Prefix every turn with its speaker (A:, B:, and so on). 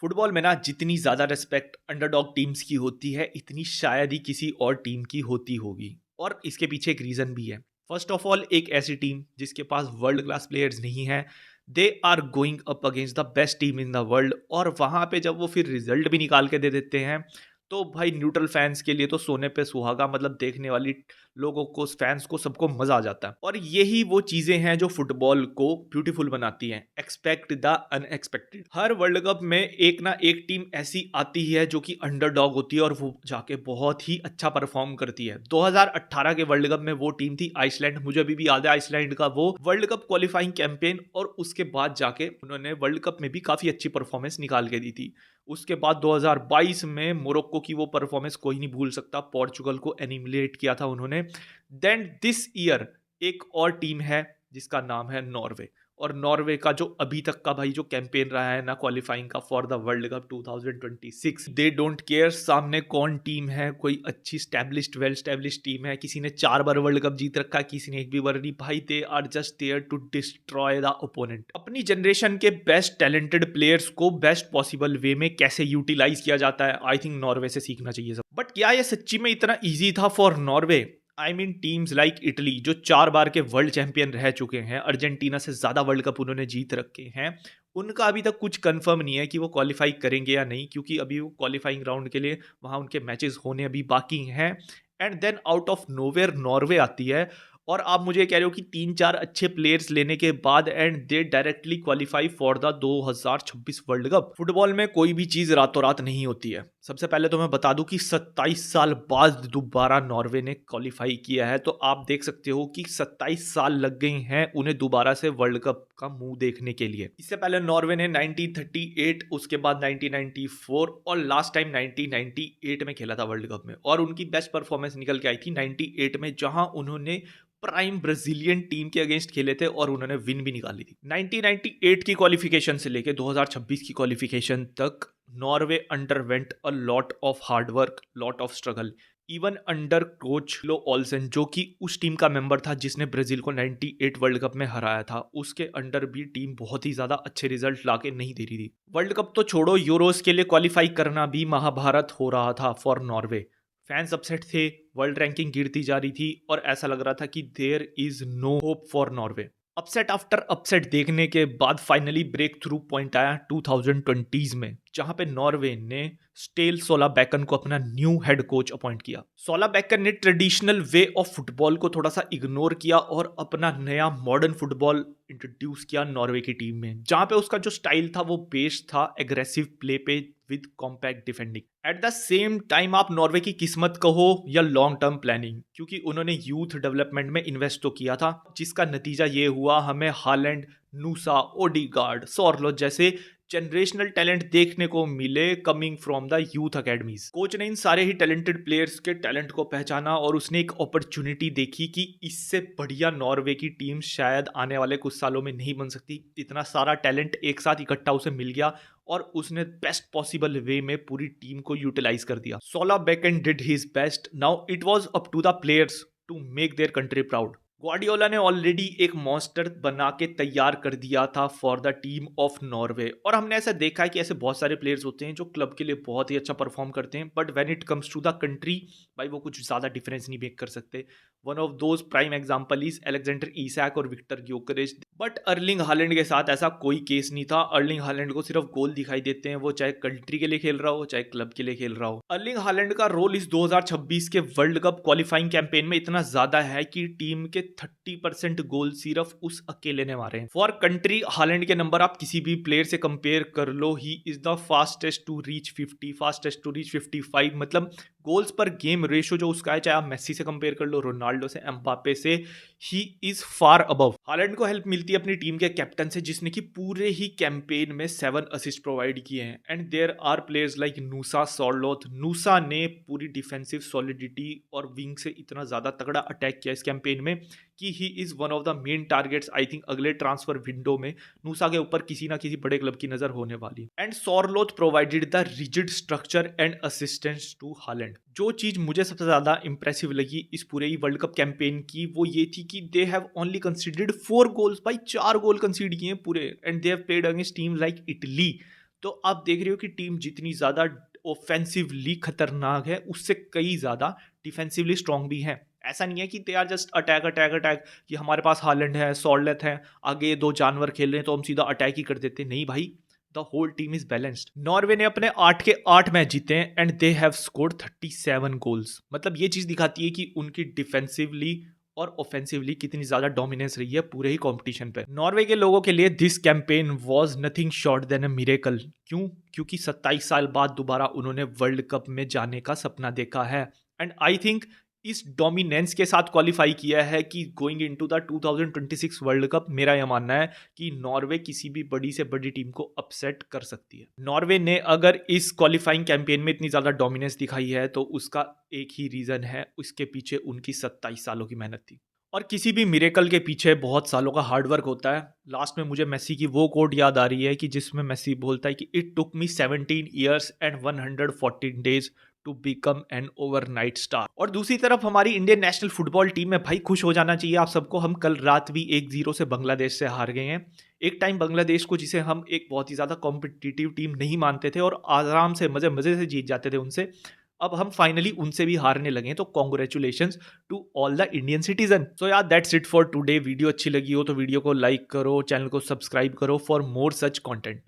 A: Football में ना जितनी ज़्यादा रिस्पेक्ट अंडरडॉग टीम्स की होती है, इतनी शायद ही किसी और टीम की होती होगी। और इसके पीछे एक रीज़न भी है। फर्स्ट ऑफ ऑल, एक ऐसी टीम जिसके पास वर्ल्ड क्लास प्लेयर्स नहीं है, they are going up against the best team in the world, और वहाँ पे जब वो फिर रिजल्ट भी निकाल के दे देते हैं, तो भाई न्यूट्रल फैंस के लिए तो सोने पे सुहागा, मतलब देखने वाली लोगों को, फैंस को, सबको मजा आ जाता है। और यही वो चीजें हैं जो फुटबॉल को ब्यूटीफुल बनाती हैं। Expect the unexpected. Her world cup में एक ना एक टीम ऐसी आती है जो कि अंडरडॉग होती है और वो जाके बहुत ही अच्छा परफॉर्म करती है। 2018 के वर्ल्ड कप में वो टीम थी आइसलैंड। मुझे अभी भी याद है आइसलैंड का वो वर्ल्ड कप क्वालिफाइंग कैंपेन, और उसके बाद जाके उन्होंने वर्ल्ड कप में भी काफी अच्छी परफॉर्मेंस निकाल के दी थी। उसके बाद 2022 में मोरक्को की वो परफॉर्मेंस कोई नहीं भूल सकता, पोर्चुगल को एनिमिनेट किया था उन्होंने। देन दिस ईयर एक और टीम है जिसका नाम है नॉर्वे। और नॉर्वे का जो अभी तक का भाई जो कैंपेन रहा है ना क्वालिफाइंग का for the world cup 2026, they don't care सामने कौन टीम है। कोई अच्छी स्टैब्लिश्ड वेल स्टैब्लिश्ड टीम है, किसी ने 4 बार वर्ल्ड कप जीत रखा है, किसी ने एक भी बार नहीं। भाई they are just there to destroy the opponent. अपनी जनरेशन के बेस्ट टैलेंटेड प्लेयर्स को बेस्ट पॉसिबल वे में कैसे यूटिलाइज किया जाता है, आई थिंक नॉर्वे से सीखना चाहिए सब। बट क्या ये सच्ची में इतना ईजी था for Norway? I mean teams like Italy जो 4 बार के वर्ल्ड चैंपियन रह चुके हैं, अर्जेंटीना से ज्यादा वर्ल्ड कप उन्होंने जीत रखे हैं, उनका अभी तक कुछ कंफर्म नहीं है कि वो क्वालिफाई करेंगे या नहीं, क्योंकि अभी वो क्वालिफाइंग राउंड के लिए वहां उनके मैचेस होने अभी बाकी हैं। And then out of nowhere Norway आती है, और आप मुझे कह रहे हो कि 3-4 अच्छे प्लेयर्स लेने के बाद and they directly qualify for the 2026 world cup. Football में कोई भी चीज रातों रात नहीं होती है। सबसे पहले तो मैं बता दूं कि 27 साल बाद दोबारा नॉर्वे ने क्वालिफाई किया है, तो आप देख सकते हो कि 27 साल लग गए हैं उन्हें दोबारा से वर्ल्ड कप का मुंह देखने के लिए। इससे पहले नॉर्वे ने 1938, उसके बाद 1994 और लास्ट टाइम 1998 में खेला था वर्ल्ड कप में, और उनकी बेस्ट परफॉर्मेंस निकल के आई थी 98 में, जहां उन्होंने प्राइम ब्राजीलियन टीम के अगेंस्ट खेले थे और उन्होंने विन भी निकाली थी। 1998 की क्वालिफिकेशन से लेके 2026 की क्वालिफिकेशन तक Norway underwent a lot of hard work, lot of struggle, even under coach Lo Olsen, जो कि उस टीम का मेंबर था जिसने ब्राजील को 98 वर्ल्ड कप में हराया था। उसके अंडर भी टीम बहुत ही ज्यादा अच्छे रिजल्ट लाके नहीं दे रही थी। वर्ल्ड कप तो छोड़ो, यूरोस के लिए क्वालिफाई करना भी महाभारत हो रहा था फॉर नॉर्वे। फैंस अपसेट थे, वर्ल्ड रैंकिंग गिरती जा रही थी, और ऐसा लग रहा था कि there is no hope for Norway. Upset after upset देखने के बाद फाइनली ब्रेक थ्रू पॉइंट आया 2020s में, जहां पे नॉर्वे ने स्टेल सोला बैकन को अपना न्यू हेड कोच अपॉइंट किया। सोला बैकन ने ट्रेडिशनल वे ऑफ फुटबॉल को थोड़ा सा इग्नोर किया और अपना नया मॉडर्न फुटबॉल इंट्रोड्यूस किया नॉर्वे की टीम में, जहां पे उसका जो स्टाइल था वो बेस्ड था एग्रेसिव प्ले पे with compact defending. At the same time आप नॉर्वे की किस्मत कहो या लॉन्ग टर्म प्लानिंग, क्योंकि उन्होंने यूथ डेवलपमेंट में इन्वेस्ट तो किया था, जिसका नतीजा ये हुआ हमें हालैंड, नूसा, ओडीगार्ड, सोरलोथ जैसे जनरेशनल टैलेंट देखने को मिले coming from the youth academies. Coach ने इन सारे ही टैलेंटेड प्लेयर्स के टैलेंट को पहचाना और उसने एक अपॉर्चुनिटी देखी कि इससे बढ़िया नॉर्वे की टीम शायद आने वाले कुछ सालों में नहीं बन सकती। इतना सारा टैलेंट एक साथ इकट्ठा उसे मिल गया और उसने बेस्ट पॉसिबल वे में पूरी टीम को यूटिलाइज कर दिया। Solbakken did his best, now it was up to the players to make their country proud. Guardiola ने ऑलरेडी एक मॉन्स्टर बना के तैयार कर दिया था for the team of Norway, और हमने ऐसा देखा है कि ऐसे बहुत सारे प्लेयर्स होते हैं जो क्लब के लिए बहुत ही अच्छा परफॉर्म करते हैं, but when it comes to the country, भाई वो कुछ ज्यादा डिफरेंस नहीं मेक कर सकते। One of those prime example is Alexander Isak और Viktor Gyokeres. But Erling Haaland के साथ ऐसा कोई केस नहीं था। अर्लिंग हालैंड को सिर्फ गोल दिखाई देते हैं, वो चाहे कंट्री के लिए खेल रहा हो चाहे क्लब के लिए खेल रहा हो। अर्लिंग हालैंड का रोल इस 2026 के वर्ल्ड कप क्वालिफाइंग कैंपेन में इतना ज्यादा है कि टीम के 30% गोल सिर्फ उस अकेले ने मारे हैं। फॉर कंट्री हालैंड के नंबर आप किसी भी प्लेयर से कंपेयर कर लो, he is the fastest to reach 50, fastest to reach 55, मतलब गोल्स पर गेम रेशो जो उसका है, चाहे आप मेसी से कंपेयर कर लो, रोनाल्डो से, एम्बापे से, he is far above. Holland को हेल्प मिलती है अपनी टीम के कैप्टन से, जिसने कि पूरे ही कैंपेन में 7 असिस्ट प्रोवाइड किए हैं। And there are players like Nusa, Sorloth. Nusa ने पूरी डिफेंसिव सॉलिडिटी और विंग से इतना ज्यादा तगड़ा अटैक किया इस कैंपेन में कि he is one of the main targets. I think अगले ट्रांसफर विंडो में नूसा के ऊपर किसी ना किसी बड़े क्लब की नजर होने वाली। And Sorloth provided the rigid structure and assistance to Haaland. जो चीज मुझे सबसे ज्यादा इंप्रेसिव लगी इस पूरे ही वर्ल्ड कप कैंपेन की, वो ये थी कि they have only considered 4 goals, भाई 4 गोल कंसीड किए पूरे, and they have played against team like Italy, तो आप देख रहे हो कि टीम जितनी ज़्यादा ऑफेंसिवली खतरनाक है, उससे कई ज़्यादा डिफेंसिवली स्ट्रांग भी है। ऐसा नहीं है कि they are just attack attack attack, कि हमारे पास हालैंड है, सॉल्लेथ है, आगे दो जानवर खेल रहे हैं तो हम सीधा अटैक ही कर देते। नहीं भाई, the whole team is balanced. Norway ने अपने 8 के 8 मैच जीते हैं and they have scored 37 goals. मतलब ये चीज दिखाती है कि उनकी डिफेंसिवली और ऑफेंसिवली कितनी ज्यादा डोमिनेंस रही है पूरे ही कंपटीशन पे। नॉर्वे के लोगों के लिए this campaign was nothing short than a miracle. क्यों? क्योंकि 27 साल बाद दोबारा उन्होंने वर्ल्ड कप में जाने का सपना देखा है एंड आई थिंक इस डोमिनेंस के साथ क्वालिफाई किया है कि going into the 2026 world cup. मेरा यह मानना है कि नॉर्वे किसी भी बड़ी से बड़ी टीम को अपसेट कर सकती है। नॉर्वे ने अगर इस क्वालिफाइंग कैंपेन में इतनी ज्यादा डोमिनेंस दिखाई है तो उसका एक ही रीजन है, उसके पीछे उनकी 27 सालों की मेहनत थी। और किसी भी मिरेकल के पीछे बहुत सालों का हार्डवर्क होता है। लास्ट में मुझे मेसी की वो कोट याद आ रही है कि जिसमें मेसी बोलता है कि it took me 17 years and 114 days to become an overnight star. और दूसरी तरफ हमारी इंडियन नेशनल फुटबॉल टीम में भाई खुश हो जाना चाहिए आप सबको। हम कल रात भी 1-0 से बांग्लादेश से हार गए हैं। एक टाइम बांग्लादेश को, जिसे हम एक बहुत ही ज्यादा कॉम्पिटिटिव टीम नहीं मानते थे और आराम से मजे मजे से जीत जाते थे उनसे, अब हम फाइनली उनसे भी हारने लगे हैं। तो congratulations to all the Indian citizen. So यार that's it for today. Video अच्छी लगी हो तो वीडियो को लाइक करो, चैनल को सब्सक्राइब करो फॉर मोर सच कंटेंट।